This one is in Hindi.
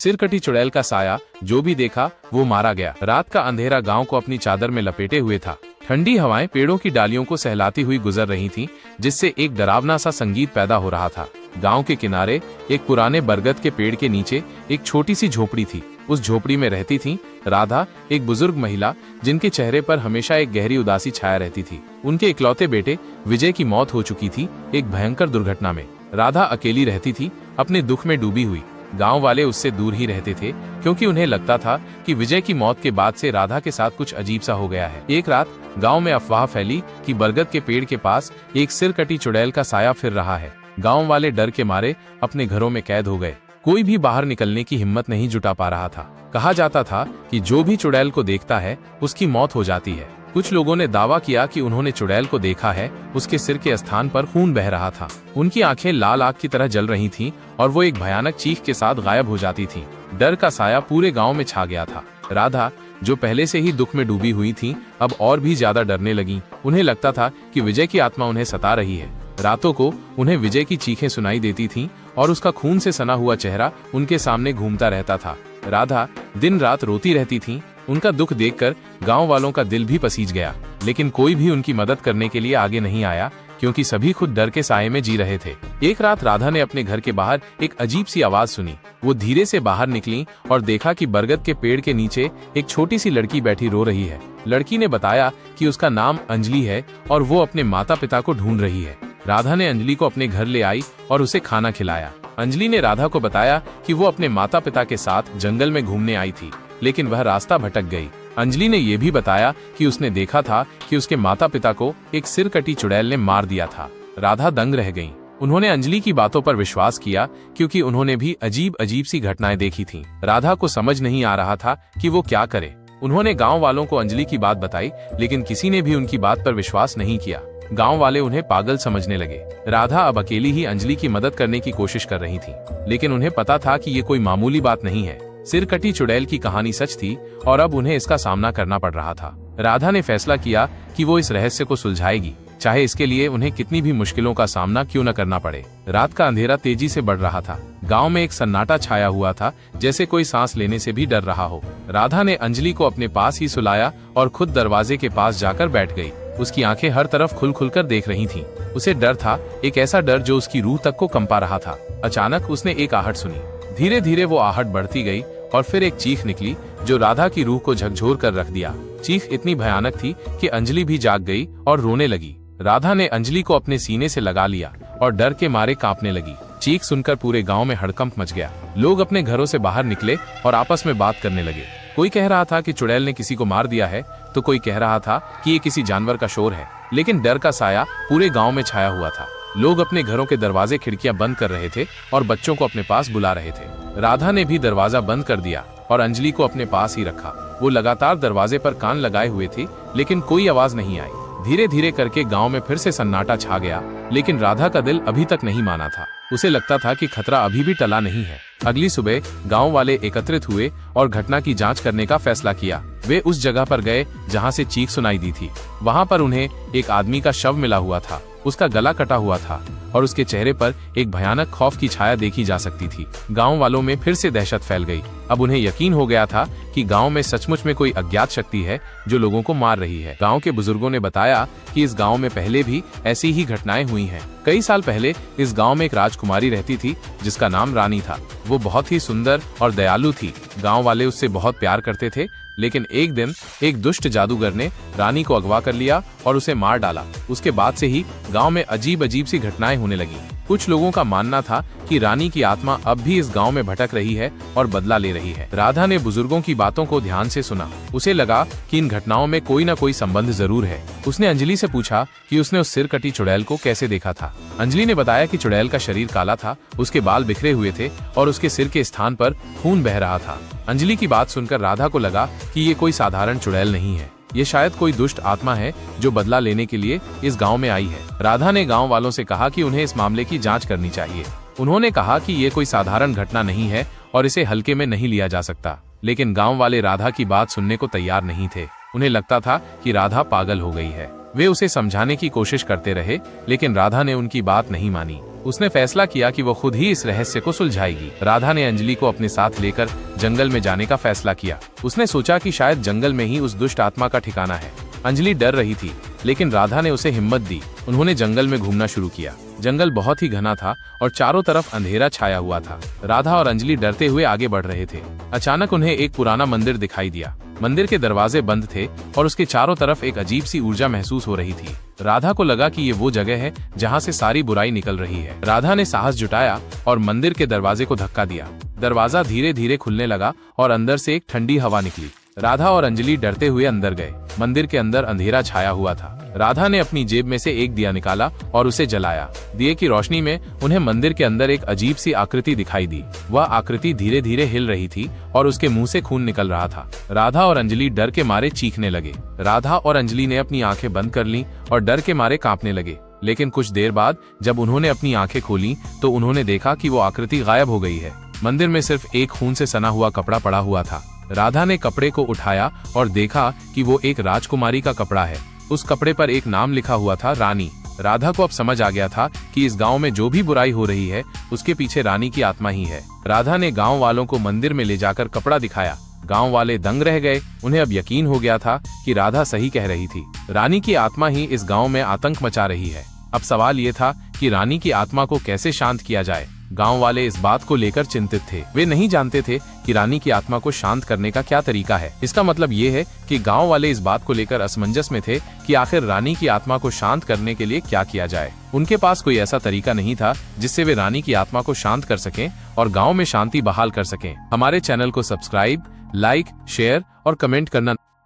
सिरकटी चुड़ैल का साया जो भी देखा वो मारा गया। रात का अंधेरा गांव को अपनी चादर में लपेटे हुए था। ठंडी हवाएं पेड़ों की डालियों को सहलाती हुई गुजर रही थीं, जिससे एक डरावना सा संगीत पैदा हो रहा था। गांव के किनारे एक पुराने बरगद के पेड़ के नीचे एक छोटी सी झोपड़ी थी। उस झोपड़ी में रहती थी राधा, एक बुजुर्ग महिला जिनके चेहरे पर हमेशा एक गहरी उदासी छाया रहती थी। उनके इकलौते बेटे विजय की मौत हो चुकी थी एक भयंकर दुर्घटना में। राधा अकेली रहती थी, अपने दुख में डूबी हुई। गांव वाले उससे दूर ही रहते थे, क्योंकि उन्हें लगता था कि विजय की मौत के बाद से राधा के साथ कुछ अजीब सा हो गया है। एक रात गांव में अफवाह फैली कि बरगद के पेड़ के पास एक सिरकटी चुड़ैल का साया फिर रहा है। गांव वाले डर के मारे अपने घरों में कैद हो गए। कोई भी बाहर निकलने की हिम्मत नहीं जुटा पा रहा था। कहा जाता था कि जो भी चुड़ैल को देखता है उसकी मौत हो जाती है। कुछ लोगों ने दावा किया कि उन्होंने चुड़ैल को देखा है, उसके सिर के स्थान पर खून बह रहा था। उनकी आंखें लाल आग की तरह जल रही थीं और वो एक भयानक चीख के साथ गायब हो जाती थीं। डर का साया पूरे गांव में छा गया था। राधा, जो पहले से ही दुख में डूबी हुई थी, अब और भी ज्यादा डरने लगी। उन्हें लगता था कि विजय की आत्मा उन्हें सता रही है। रातों को उन्हें विजय की चीखें सुनाई देती थीं और उसका खून से सना हुआ चेहरा उनके सामने घूमता रहता था। राधा दिन रात रोती रहती थी। उनका दुख देखकर गांव वालों का दिल भी पसीज गया, लेकिन कोई भी उनकी मदद करने के लिए आगे नहीं आया, क्योंकि सभी खुद डर के साये में जी रहे थे। एक रात राधा ने अपने घर के बाहर एक अजीब सी आवाज सुनी। वो धीरे से बाहर निकली और देखा कि बरगद के पेड़ के नीचे एक छोटी सी लड़की बैठी रो रही है। लड़की ने बताया कि उसका नाम अंजलि है और वो अपने माता पिता को ढूंढ रही है। राधा ने अंजलि को अपने घर ले आई और उसे खाना खिलाया। अंजलि ने राधा को बताया कि वो अपने माता पिता के साथ जंगल में घूमने आई थी, लेकिन वह रास्ता भटक गई। अंजलि ने यह भी बताया कि उसने देखा था कि उसके माता पिता को एक सिरकटी चुड़ैल ने मार दिया था। राधा दंग रह गईं। उन्होंने अंजलि की बातों पर विश्वास किया, क्योंकि उन्होंने भी अजीब अजीब सी घटनाएं देखी थीं। राधा को समझ नहीं आ रहा था कि वो क्या करे। उन्होंने गांव वालों को अंजलि की बात बताई, लेकिन किसी ने भी उनकी बात पर विश्वास नहीं किया। गांव वाले उन्हें पागल समझने लगे। राधा अब अकेली ही अंजलि की मदद करने की कोशिश कर रही थी, लेकिन उन्हें पता था कि ये कोई मामूली बात नहीं है। सिरकटी चुड़ैल की कहानी सच थी और अब उन्हें इसका सामना करना पड़ रहा था। राधा ने फैसला किया कि वो इस रहस्य को सुलझाएगी, चाहे इसके लिए उन्हें कितनी भी मुश्किलों का सामना क्यों न करना पड़े। रात का अंधेरा तेजी से बढ़ रहा था। गांव में एक सन्नाटा छाया हुआ था, जैसे कोई सांस लेने से भी डर रहा हो। राधा ने अंजलि को अपने पास ही सुलाया और खुद दरवाजे के पास जाकर बैठ गई। उसकी आंखें हर तरफ खुल खुलकर देख रही थीं। उसे डर था, एक ऐसा डर जो उसकी रूह तक को कंपा रहा था। अचानक उसने एक आहट सुनी। धीरे धीरे वो आहट बढ़ती गई और फिर एक चीख निकली जो राधा की रूह को झकझोर कर रख दिया। चीख इतनी भयानक थी कि अंजलि भी जाग गई और रोने लगी। राधा ने अंजलि को अपने सीने से लगा लिया और डर के मारे कांपने लगी। चीख सुनकर पूरे गांव में हड़कंप मच गया। लोग अपने घरों से बाहर निकले और आपस में बात करने लगे। कोई कह रहा था कि चुड़ैल ने किसी को मार दिया है, तो कोई कह रहा था कि ये किसी जानवर का शोर है। लेकिन डर का साया पूरे गांव में छाया हुआ था। लोग अपने घरों के दरवाजे खिड़कियां बंद कर रहे थे और बच्चों को अपने पास बुला रहे थे। राधा ने भी दरवाजा बंद कर दिया और अंजलि को अपने पास ही रखा। वो लगातार दरवाजे पर कान लगाए हुए थी, लेकिन कोई आवाज नहीं आई। धीरे धीरे करके गांव में फिर से सन्नाटा छा गया, लेकिन राधा का दिल अभी तक नहीं माना था। उसे लगता था कि खतरा अभी भी टला नहीं है। अगली सुबह गांव वाले एकत्रित हुए और घटना की जांच करने का फैसला किया। वे उस जगह पर गए जहां से चीख सुनाई दी थी। वहां पर उन्हें एक आदमी का शव मिला हुआ था। उसका गला कटा हुआ था और उसके चेहरे पर एक भयानक खौफ की छाया देखी जा सकती थी। गांव वालों में फिर से दहशत फैल गई। अब उन्हें यकीन हो गया था कि गांव में सचमुच में कोई अज्ञात शक्ति है जो लोगों को मार रही है। गांव के बुजुर्गों ने बताया कि इस गांव में पहले भी ऐसी ही घटनाएं हुई हैं। कई साल पहले इस गांव में एक राजकुमारी रहती थी जिसका नाम रानी था। वो बहुत ही सुंदर और दयालु थी। गांव वाले उससे बहुत प्यार करते थे, लेकिन एक दिन एक दुष्ट जादूगर ने रानी को अगवा कर लिया और उसे मार डाला। उसके बाद से ही गांव में अजीब अजीब सी घटनाएं होने लगी। कुछ लोगों का मानना था कि रानी की आत्मा अब भी इस गांव में भटक रही है और बदला ले रही है। राधा ने बुजुर्गों की बातों को ध्यान से सुना। उसे लगा कि इन घटनाओं में कोई न कोई संबंध जरूर है। उसने अंजलि से पूछा कि उसने उस सिरकटी चुड़ैल को कैसे देखा था। अंजलि ने बताया कि चुड़ैल का शरीर काला था, उसके बाल बिखरे हुए थे और उसके सिर के स्थान पर खून बह रहा था। अंजलि की बात सुनकर राधा को लगा कि ये कोई साधारण चुड़ैल नहीं है। ये शायद कोई दुष्ट आत्मा है जो बदला लेने के लिए इस गांव में आई है। राधा ने गांव वालों से कहा कि उन्हें इस मामले की जांच करनी चाहिए। उन्होंने कहा कि ये कोई साधारण घटना नहीं है और इसे हल्के में नहीं लिया जा सकता। लेकिन गांव वाले राधा की बात सुनने को तैयार नहीं थे। उन्हें लगता था कि राधा पागल हो गई है। वे उसे समझाने की कोशिश करते रहे, लेकिन राधा ने उनकी बात नहीं मानी। उसने फैसला किया कि वो खुद ही इस रहस्य को सुलझाएगी। राधा ने अंजलि को अपने साथ लेकर जंगल में जाने का फैसला किया। उसने सोचा कि शायद जंगल में ही उस दुष्ट आत्मा का ठिकाना है। अंजलि डर रही थी, लेकिन राधा ने उसे हिम्मत दी। उन्होंने जंगल में घूमना शुरू किया। जंगल बहुत ही घना था और चारों तरफ अंधेरा छाया हुआ था। राधा और अंजलि डरते हुए आगे बढ़ रहे थे। अचानक उन्हें एक पुराना मंदिर दिखाई दिया। मंदिर के दरवाजे बंद थे और उसके चारों तरफ एक अजीब सी ऊर्जा महसूस हो रही थी। राधा को लगा कि ये वो जगह है जहाँ से सारी बुराई निकल रही है। राधा ने साहस जुटाया और मंदिर के दरवाजे को धक्का दिया। दरवाजा धीरे धीरे खुलने लगा और अंदर से एक ठंडी हवा निकली। राधा और अंजलि डरते हुए अंदर गए। मंदिर के अंदर अंधेरा छाया हुआ था। राधा ने अपनी जेब में से एक दिया निकाला और उसे जलाया। दिए की रोशनी में उन्हें मंदिर के अंदर एक अजीब सी आकृति दिखाई दी। वह आकृति धीरे धीरे हिल रही थी और उसके मुंह से खून निकल रहा था। राधा और अंजलि डर के मारे चीखने लगे। राधा और अंजलि ने अपनी आंखें बंद कर लीं और डर के मारे कांपने लगे। लेकिन कुछ देर बाद जब उन्होंने अपनी आंखें खोली तो उन्होंने देखा कि वो आकृति गायब हो गई है। मंदिर में सिर्फ एक खून से सना हुआ कपड़ा पड़ा हुआ था। राधा ने कपड़े को उठाया और देखा कि वो एक राजकुमारी का कपड़ा है। उस कपड़े पर एक नाम लिखा हुआ था, रानी। राधा को अब समझ आ गया था कि इस गांव में जो भी बुराई हो रही है उसके पीछे रानी की आत्मा ही है। राधा ने गांव वालों को मंदिर में ले जाकर कपड़ा दिखाया। गांव वाले दंग रह गए। उन्हें अब यकीन हो गया था कि राधा सही कह रही थी। रानी की आत्मा ही इस गांव में आतंक मचा रही है। अब सवाल ये था कि रानी की आत्मा को कैसे शांत किया जाए। गांव वाले इस बात को लेकर चिंतित थे। वे नहीं जानते थे कि रानी की आत्मा को शांत करने का क्या तरीका है। इसका मतलब ये है कि गांव वाले इस बात को लेकर असमंजस में थे कि आखिर रानी की आत्मा को शांत करने के लिए क्या किया जाए। उनके पास कोई ऐसा तरीका नहीं था जिससे वे रानी की आत्मा को शांत कर सकें और गांव में शांति बहाल कर सकें। हमारे चैनल को सब्सक्राइब, लाइक, शेयर और कमेंट करना